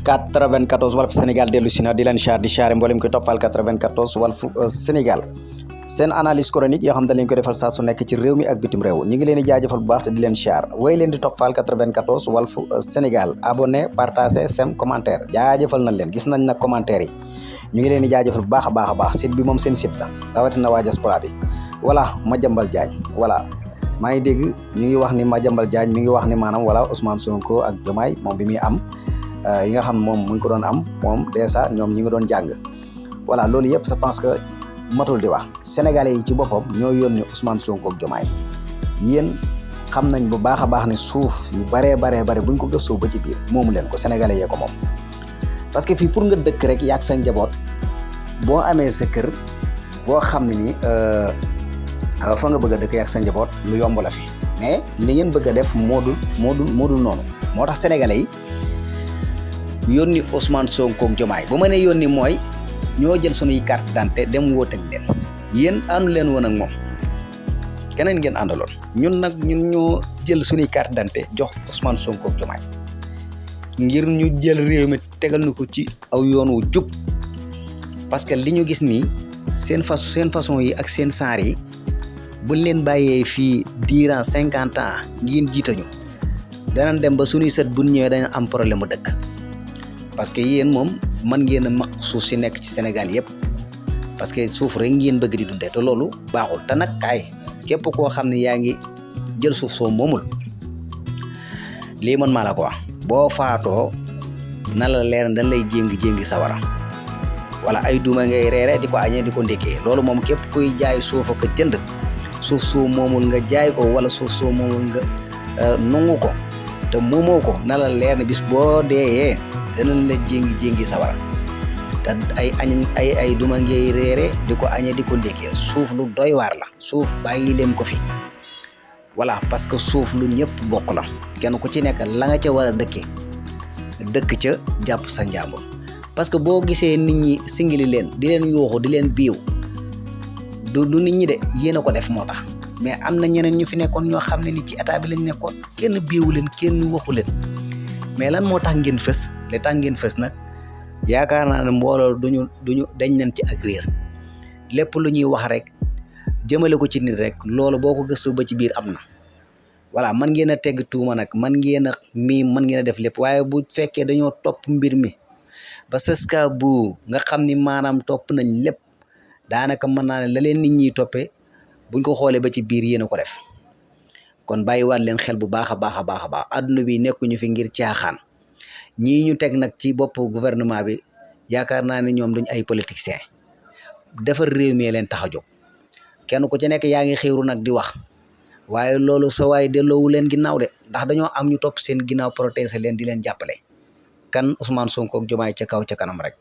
94 Walf Sénégal dellu si na di leen char di chare mboolem koy toppal 94 Walf Sénégal seen analyse chronique yoo xam ne leen ko defal saa su nekk ci réew mi ak bitim réew ñu ngi leen di jaajëfal bu baax te di leen char way leen di toppal 94 Walf Sénégal abonné partagé sem commentaire jaajëfal nañ leen gis nañ nag commentaire yi ñu ngi leen di jaajëfal bu baax a baax site bi moom seen site la rawatina waa diaspora bi voilà Madiambal Diagne voilà maa ngi dégg ñu ngi wax ni Madiambal Diagne mi ngi wax ni maanaam voilà Ousmane Sonko ak Diomaye moom bi muy am yi nga xam moom mu ngi ko doon am moom dèjà ñoom ñi ngi doon jàng voilà loolu yëpp je pense que matul di wax sénégalais yi ci boppam ñoo yónni Ousmane Sonko ak Diomaye yéen xam nañ bu baax a baax ne suuf yu baree buñ ko gëstoo ba ci biir moomu leen ko sénégalais yee ko moom parce que fii pour nga dëkk rek yaag sa njaboot boo amee sa kër boo xam ne ni fa nga bëgg a dëkk yaag sa njaboot lu yomb la fi mais li ngeen bëgg a def moo dul noonu moo tax sénégalais yi yónni Ousmane Sonko ak Diomaye bu ma nee yónni mooy ñoo jël sunuy carte d'identité dem wóotal leen yéen àndu leen woon ak moom keneen ngeen àndaloon ñun ñoo jël sunuy carte d'identité jox Ousmane Sonko ak Diomaye ngir ñu jël réew mi tegal ñu ko ci aw yoon wu jub parce que li ñu gis nii seen façon yi ak seen saar yi buñ leen bàyyee fii durant 50 ans ngeen jiitañu danañ dem ba sunuy sët buñ ñëwee dañu am problème mu dëkk parce que yéen moom mën ngeen a maq suuf si nekk ci Sénégal yëpp parce que suuf rek ngeen bëgg di dundee te loolu baaxul te nag kaay képp koo xam ne yaa ngi jël suuf soo moomul lii man maa la ko wax boo faatoo na la leer dañ lay jéngi sawara wala ay duma ngay reere di ko añee di ko ndékkee loolu moom képp kuy jaay suuf ak jënd suuf soo moomul nga jaay ko wala suuf soo moomul nga nungu ko te moomoo ko na la leer ne bis boo deeyee danañ la jéngi sawara te ay duma ngay reere di ko añee di ko ndékkee suuf lu doy waar la suuf bàyyi leen ko fi voilà parce que suuf lu ñëpp bokk la kenn ku ci nekk la nga ca war a dëkk ca jàpp sa njàmbur parce que boo gisee nit ñi singili leen di leen yuuxu di leen biiw du nit ñi de yéen a ko def moo tax mais am na ñeneen ñu fi nekkoon ñoo xam ne ni ci état bi lañ nekkoon kenn biiwu leen kenn waxu leen mais lan moo tax ngeen fës li tax ngeen fës nag yaakaar naa ne mbooloo duñu dañ nañ ci ak réer lépp lu ñuy wax rek jëmale ko ci nit rek loolu boo ko gëstu ba ci biir am na voilà man ngeen a tegg tuuma nag man ngeen a mën ngeen a def lépp waaye bu fekkee dañoo topp mbir mi ba sëska bu nga xam ni maanaam topp nañ lépp daanaka mën naa ne la leen nit ñiy toppee buñ ko xoolee ba ci biir yéen a ko def kon bàyyiwaat leen xel bu baax a baax adduna bi nekkuñu fi ngir caaxaan ñii ñu teg nag ci bopp gouvernement bi yaakaar naa ne ñoom duñ ay politiciens defar réew mi leen tax a jóg kenn ku ci nekk yaa ngi xiiru nag di wax waaye loolu sa waay delloowu leen ginnaaw de ndax dañoo am ñu topp seen ginnaaw protéger leen di leen jàppale kan Ousmane Sonko ak Diomaye ca kaw ca kanam rek